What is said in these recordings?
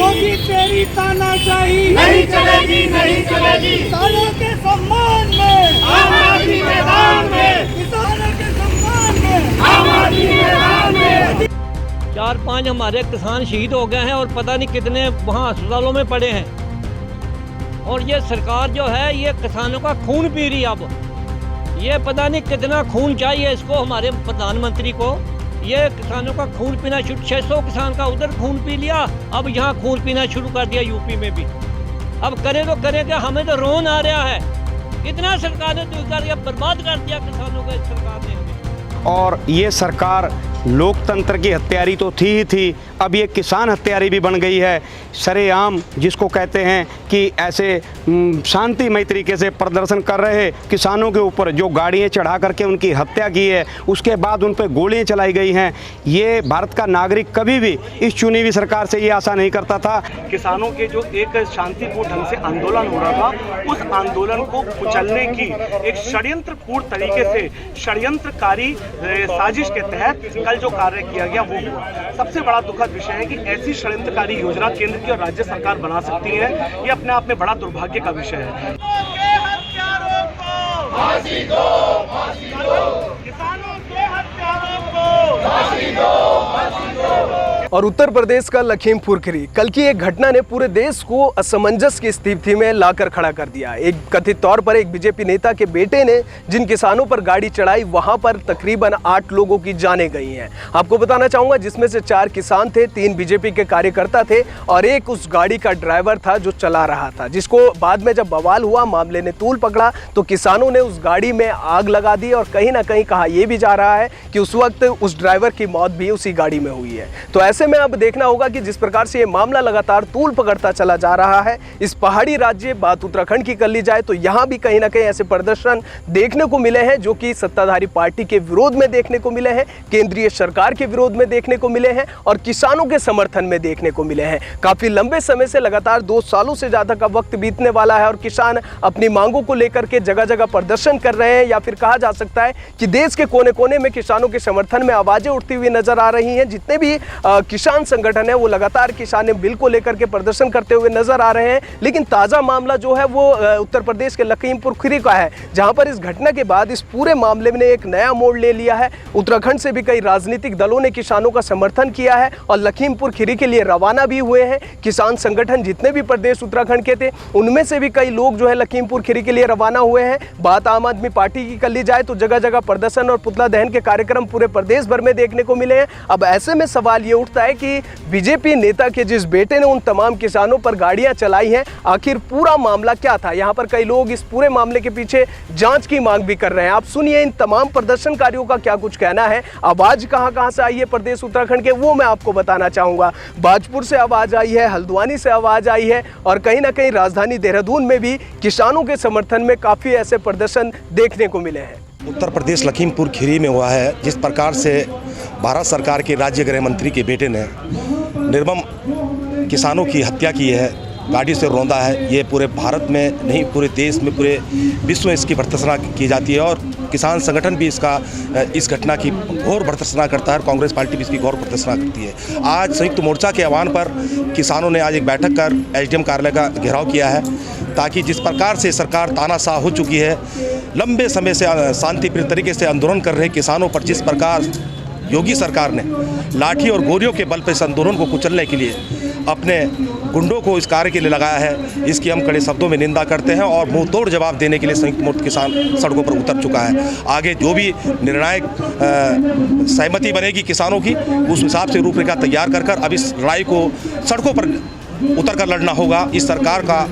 योगी तेरी तानाशाही नहीं चलेगी, नहीं चलेगी। किसानों के सम्मान में आम आदमी मैदान में, किसानों के सम्मान में आम आदमी मैदान में। 4-5 हमारे किसान शहीद हो गए हैं और पता नहीं कितने वहाँ अस्पतालों में पड़े हैं। और ये सरकार जो है ये किसानों का खून पी रही है। अब ये पता नहीं कितना खून चाहिए इसको, हमारे प्रधानमंत्री को। ये किसानों का खून पीना 600 किसान का उधर खून पी लिया, अब यहाँ खून पीना शुरू कर दिया यूपी में भी। अब करे तो करे क्या, हमें तो रोन आ रहा है। कितना सरकार ने बर्बाद कर दिया किसानों को इस सरकार ने। और ये सरकार लोकतंत्र की हत्यारी तो थी ही थी, अब ये किसान हत्यारी भी बन गई है। सरेआम जिसको कहते हैं कि ऐसे शांतिमय तरीके से प्रदर्शन कर रहे किसानों के ऊपर जो गाड़ियाँ चढ़ा करके उनकी हत्या की है, उसके बाद उन पर गोलियाँ चलाई गई हैं। ये भारत का नागरिक कभी भी इस चुनी हुई सरकार से ये आशा नहीं करता था। किसानों के जो एक शांतिपूर्ण ढंग से आंदोलन हो रहा था, उस आंदोलन को कुचलने की एक षड्यंत्रपूर्ण तरीके से षड्यंत्रकारी साजिश के तहत कल जो कार्य किया गया वो हुआ। सबसे बड़ा दुखद विषय है कि ऐसी षड्यंत्रकारी योजना केंद्र की और राज्य सरकार बना सकती है, ये अपने आप में बड़ा दुर्भाग्य का विषय है। फांसी दो, फांसी दो। किसानों के हत्यारों को फांसी दो, फांसी दो। और उत्तर प्रदेश का लखीमपुर खीरी, कल की एक घटना ने पूरे देश को असमंजस की स्थिति में लाकर खड़ा कर दिया। एक कथित तौर पर एक बीजेपी नेता के बेटे ने जिन किसानों पर गाड़ी चढ़ाई, वहां पर तकरीबन 8 लोगों की जानें गई हैं। आपको बताना चाहूंगा जिसमें से 4 किसान थे, 3 बीजेपी के कार्यकर्ता थे और एक उस गाड़ी का ड्राइवर था जो चला रहा था, जिसको बाद में जब बवाल हुआ, मामले ने तूल पकड़ा तो किसानों ने उस गाड़ी में आग लगा दी। और कहीं ना कहीं कहा यह भी जा रहा है कि उस वक्त उस ड्राइवर की मौत भी उसी गाड़ी में हुई है। तो ऐसे में अब देखना होगा कि जिस प्रकार से ये मामला लगातार तूल पकड़ता चला जा रहा है, इस पहाड़ी राज्य बात उत्तराखंड की कर ली जाए तो यहाँ भी कहीं ना कहीं ऐसे प्रदर्शन देखने को मिले हैं जो कि सत्ताधारी पार्टी के विरोध में देखने को मिले हैं, केंद्रीय सरकार के विरोध में देखने को मिले हैं और किसानों के समर्थन में देखने को मिले हैं। काफी लंबे समय से लगातार 2 सालों से ज्यादा का वक्त बीतने वाला है और किसान अपनी मांगों को लेकर के जगह जगह प्रदर्शन कर रहे हैं, या फिर कहा जा सकता है कि देश के कोने कोने में किसानों के समर्थन में आवाजें उठती हुई नजर आ रही हैं। जितने भी किसान संगठन है वो लगातार किसान बिल को लेकर के प्रदर्शन करते हुए नजर आ रहे हैं। लेकिन ताजा मामला जो है वो उत्तर प्रदेश के लखीमपुर खीरी का है, जहां पर इस घटना के बाद इस पूरे मामले में एक नया मोड़ ले लिया है। उत्तराखंड से भी कई राजनीतिक दलों ने किसानों का समर्थन किया है और लखीमपुर खीरी के लिए रवाना भी हुए हैं। किसान संगठन जितने भी प्रदेश उत्तराखंड के थे उनमें से भी कई लोग जो है लखीमपुर खीरी के लिए रवाना हुए हैं। बात आम आदमी पार्टी की कर ली जाए तो जगह जगह प्रदर्शन और पुतला दहन के कार्यक्रम पूरे प्रदेश भर में देखने को मिले हैं। अब ऐसे में सवाल ये उठता है कि बीजेपी नेता के जिस बेटे ने उन तमाम किसानों पर गाड़ियां चलाई हैं, आखिर पूरा मामला क्या था? यहाँ पर कई लोग इस पूरे मामले के पीछे जांच की मांग भी कर रहे हैं। आप सुनिए इन तमाम प्रदर्शनकारियों का क्या कुछ कहना है। आवाज कहां से आई है प्रदेश उत्तराखंड के, वो मैं आपको बताना चाहूंगा। बाजपुर से आवाज आई है, हल्द्वानी से आवाज आई है और कहीं ना कहीं राजधानी देहरादून में भी किसानों के समर्थन में काफी ऐसे प्रदर्शन देखने को मिले हैं। उत्तर प्रदेश लखीमपुर खीरी में हुआ है जिस प्रकार से भारत सरकार के राज्य गृह मंत्री के बेटे ने निर्मम किसानों की हत्या की है, गाड़ी से रौंदा है। ये पूरे भारत में नहीं, पूरे देश में, पूरे विश्व में इसकी भर्त्सना की जाती है और किसान संगठन भी इस घटना की घोर भर्त्सना करता है। कांग्रेस पार्टी भी इसकी घोर भर्त्सना करती है। आज संयुक्त मोर्चा के आह्वान पर किसानों ने आज एक बैठक कर एसडीएम कार्यालय का घेराव किया है, ताकि जिस प्रकार से सरकार तानाशाह हो चुकी है, लंबे समय से शांतिप्रिय तरीके से आंदोलन कर रहे किसानों पर जिस प्रकार योगी सरकार ने लाठी और गोलियों के बल पर इस आंदोलन को कुचलने के लिए अपने गुंडों को इस कार्य के लिए लगाया है, इसकी हम कड़े शब्दों में निंदा करते हैं और मुंह तोड़ जवाब देने के लिए संयुक्त मोर्चा किसान सड़कों पर उतर चुका है। आगे जो भी निर्णायक सहमति बनेगी किसानों की, उस हिसाब से रूपरेखा तैयार कर अब इस लड़ाई को सड़कों पर उतर कर लड़ना होगा। इस सरकार का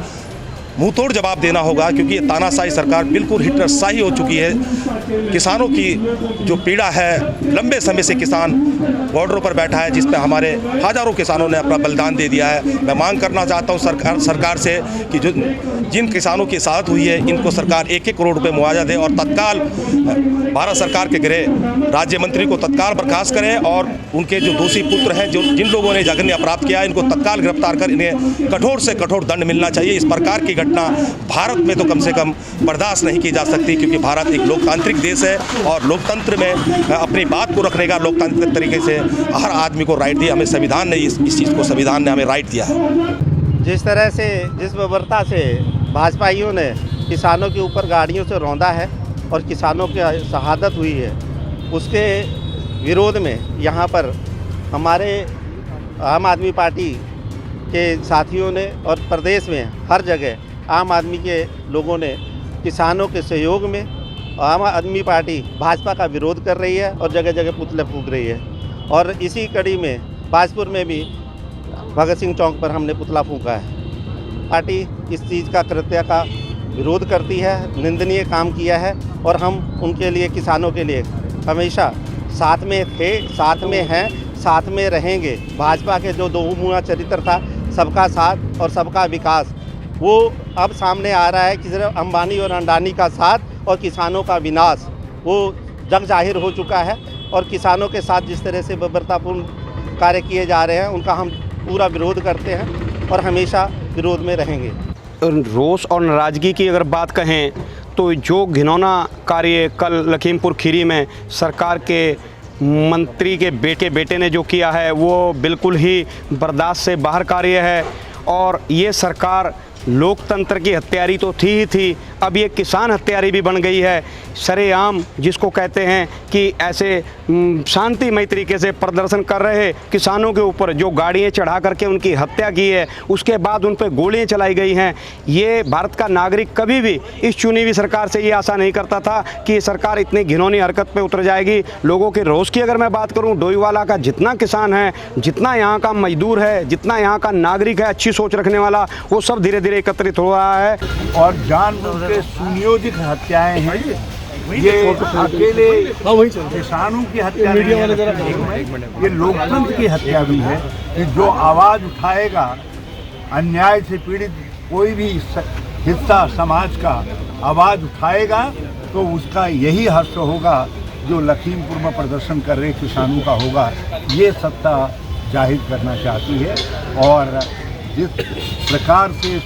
मुंह तोड़ जवाब देना होगा, क्योंकि ये तानाशाही सरकार बिल्कुल हिटलरशाही हो चुकी है। किसानों की जो पीड़ा है, लंबे समय से किसान बॉर्डरों पर बैठा है, जिस पर हमारे हज़ारों किसानों ने अपना बलिदान दे दिया है। मैं मांग करना चाहता हूँ सरकार से कि जिन किसानों की शहादत हुई है, इनको सरकार 1-1 करोड़ रुपये मुआवजा दे और तत्काल भारत सरकार के गृह राज्य मंत्री को तत्काल बर्खास्त करें और उनके जो दोषी पुत्र हैं, जिन लोगों ने जघन्य अपराध किया है, इनको तत्काल गिरफ्तार कर इन्हें कठोर से कठोर दंड मिलना चाहिए। इस प्रकार की घटना भारत में तो कम से कम बर्दाश्त नहीं की जा सकती, क्योंकि भारत एक लोकतांत्रिक देश है और लोकतंत्र में अपनी बात को रखने का लोकतांत्रिक तरीके से हर आदमी को राइट दिया। हमें संविधान ने इस चीज़ को संविधान ने हमें राइट दिया है। जिस तरह से जिस बर्बरता से भाजपाइयों ने किसानों के ऊपर गाड़ियों से रौंदा है और किसानों की शहादत हुई है, उसके विरोध में यहाँ पर हमारे आम आदमी पार्टी के साथियों ने और प्रदेश में हर जगह आम आदमी के लोगों ने किसानों के सहयोग में आम आदमी पार्टी भाजपा का विरोध कर रही है और जगह जगह पुतले फूंक रही है। और इसी कड़ी में बाजपुर में भी भगत सिंह चौक पर हमने पुतला फूंका है। पार्टी इस चीज़ का कृत्य का विरोध करती है, निंदनीय काम किया है और हम उनके लिए, किसानों के लिए हमेशा साथ में थे, साथ में हैं, साथ में रहेंगे। भाजपा के जो दोमुहा चरित्र था, सबका साथ और सबका विकास, वो अब सामने आ रहा है कि सिर्फ अंबानी और अडानी का साथ और किसानों का विनाश वो जग जाहिर हो चुका है। और किसानों के साथ जिस तरह से बर्बरतापूर्ण कार्य किए जा रहे हैं, उनका हम पूरा विरोध करते हैं और हमेशा विरोध में रहेंगे। रोष और नाराज़गी की अगर बात कहें तो जो घिनौना कार्य कल लखीमपुर खीरी में सरकार के मंत्री के बेटे ने जो किया है, वो बिल्कुल ही बर्दाश्त से बाहर कार्य है। और ये सरकार लोकतंत्र की हत्यारी तो थी ही थी, अब ये किसान हत्यारी भी बन गई है। सरेआम जिसको कहते हैं कि ऐसे शांतिमय तरीके से प्रदर्शन कर रहे किसानों के ऊपर जो गाड़ियाँ चढ़ा करके उनकी हत्या की है, उसके बाद उन पर गोलियाँ चलाई गई हैं। ये भारत का नागरिक कभी भी इस चुनी हुई सरकार से ये आशा नहीं करता था कि ये सरकार इतनी घिनौनी हरकत पे उतर जाएगी। लोगों के रोष की अगर मैं बात करूँ, डोईवाला का जितना किसान है, जितना यहाँ का मजदूर है, जितना यहाँ का नागरिक है अच्छी सोच रखने वाला, वो सब धीरे धीरे एकत्रित हो रहा है। और जानबूझ के सुनियोजित हत्याएं हैं, ये अकेले किसानों की हत्या नहीं है, ये लोकतंत्र की हत्या भी है कि जो आवाज़ उठाएगा, अन्याय से पीड़ित कोई भी हिस्सा समाज का आवाज़ उठाएगा, तो उसका यही हश्र होगा जो लखीमपुर में प्रदर्शन कर रहे किसानों का होगा। ये सत्ता जाहिर करना चाहती है। और जिस प्रकार से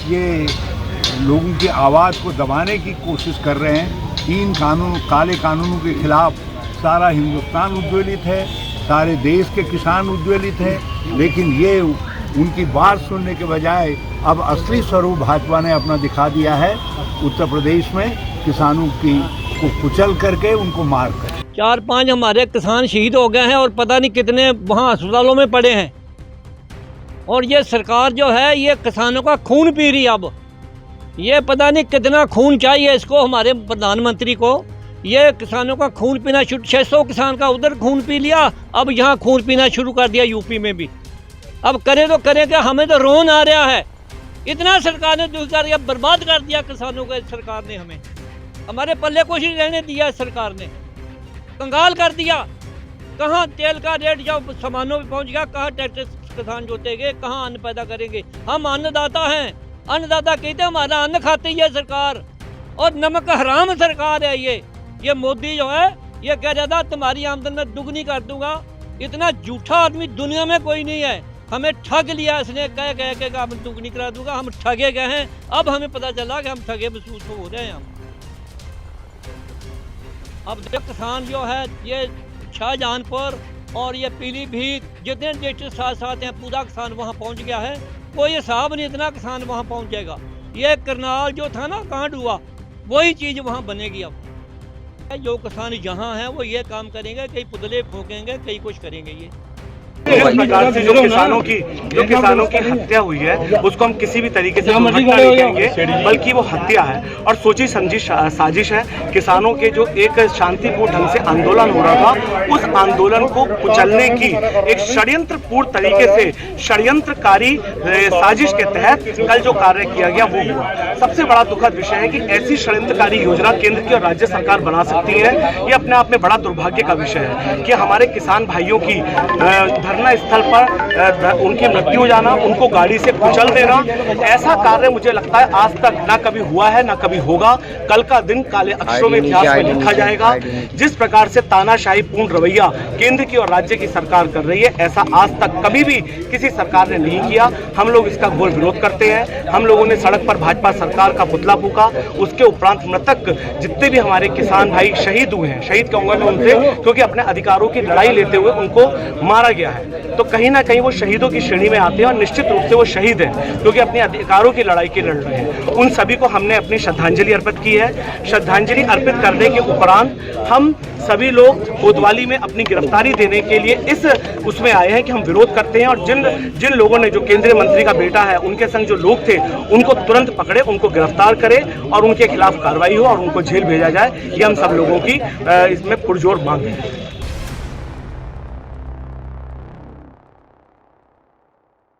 ये लोगों की आवाज़ को दबाने की कोशिश कर रहे हैं, 3 काले कानूनों के खिलाफ सारा हिंदुस्तान उद्वेलित है, सारे देश के किसान उद्वेलित हैं। लेकिन ये उनकी बात सुनने के बजाय अब असली स्वरूप भाजपा ने अपना दिखा दिया है। उत्तर प्रदेश में किसानों को कुचल करके उनको मार कर 4-5 हमारे किसान शहीद हो गए हैं और पता नहीं कितने वहाँ अस्पतालों में पड़े हैं। और ये सरकार जो है ये किसानों का खून पी रही है। अब ये पता नहीं कितना खून चाहिए इसको, हमारे प्रधानमंत्री को। ये किसानों का खून पीना 600 किसान का उधर खून पी लिया, अब यहाँ खून पीना शुरू कर दिया यूपी में भी। अब करे तो करें क्या, हमें तो रोन आ रहा है। इतना सरकार ने दुख कर बर्बाद कर दिया किसानों को। सरकार ने हमारे पल्ले कुछ नहीं रहने दिया, सरकार ने कंगाल कर दिया। कहाँ तेल का रेट जब सामानों में पहुँच गया, कहाँ ट्रैक्टर किसान जोतेंगे, कहाँ अन्न पैदा करेंगे। हम अन्नदाता हैं, अन्नदाता कहते हैं हमारा अन्न खाती है सरकार। और नमक हराम सरकार है ये मोदी जो है ये कह रहा था तुम्हारी आमदन में दुगनी कर दूंगा। इतना झूठा आदमी दुनिया में कोई नहीं है। हमें ठग लिया इसने, कह के हम दुगनी करा दूंगा। हम ठगे गए हैं, अब हमें पता चला कि हम ठगे महसूस हो रहे हैं। हम अब किसान जो है ये शाहजहांपुर और ये पीलीभीत जितने डिस्ट्रिक्ट साथ हैं, पूरा किसान वहाँ पहुँच गया है। कोई हिसाब नहीं, इतना किसान वहाँ पहुँच जाएगा। ये करनाल जो था ना कांड हुआ, वही चीज़ वहाँ बनेगी। अब जो किसान यहाँ हैं वो ये काम करेंगे, कई पुतले फूकेंगे, कई कुछ करेंगे। ये इस प्रकार से जो किसानों की हत्या हुई है, उसको हम किसी भी तरीके से दुर्घटना नहीं कहेंगे, बल्कि वो हत्या है और सोची समझी साजिश है। किसानों के जो एक शांतिपूर्ण ढंग से आंदोलन हो रहा था, उस आंदोलन को कुचलने की एक षड्यंत्रपूर्ण तरीके से षड्यंत्रकारी साजिश के तहत कल जो कार्य किया गया वो हुआ। सबसे बड़ा दुखद विषय है कि ऐसी षड्यंत्रकारी योजना केंद्र की और राज्य सरकार बना सकती है। ये अपने आप में बड़ा दुर्भाग्य का विषय है कि हमारे किसान भाइयों की धरना स्थल पर उनकी मृत्यु हो जाना, उनको गाड़ी से कुचल देना, ऐसा कार्य मुझे लगता है आज तक ना कभी हुआ है ना कभी होगा। कल का दिन काले अक्षरों में इतिहास में लिखा जाएगा। जिस प्रकार से तानाशाही पूर्ण रवैया केंद्र की और राज्य की सरकार कर रही है, ऐसा आज तक कभी भी किसी सरकार ने नहीं किया। हम लोग इसका घोर विरोध करते हैं। हम लोगों ने सड़क पर भाजपा सरकार का पुतला फूका। उसके उपरांत मृतक जितने भी हमारे किसान भाई शहीद हुए हैं, शहीद कहूंगा मैं उनसे, क्योंकि अपने अधिकारों की लड़ाई लेते हुए उनको मारा गया है, तो कहीं ना कहीं वो शहीदों की श्रेणी में आते हैं और निश्चित रूप से वो शहीद हैं क्योंकि अपने अधिकारों की लड़ाई के लड़ रहे हैं। उन सभी को हमने अपनी श्रद्धांजलि अर्पित की है। श्रद्धांजलि अर्पित करने के उपरांत हम सभी लोग कोतवाली में अपनी गिरफ्तारी देने के लिए इस उसमें आए हैं कि हम विरोध करते हैं और जिन लोगों ने, जो केंद्रीय मंत्री का बेटा है, उनके संग जो लोग थे, उनको तुरंत पकड़े, उनको गिरफ्तार करें और उनके खिलाफ कार्रवाई हो और उनको जेल भेजा जाए। ये हम सब लोगों की इसमें पुरजोर मांग है।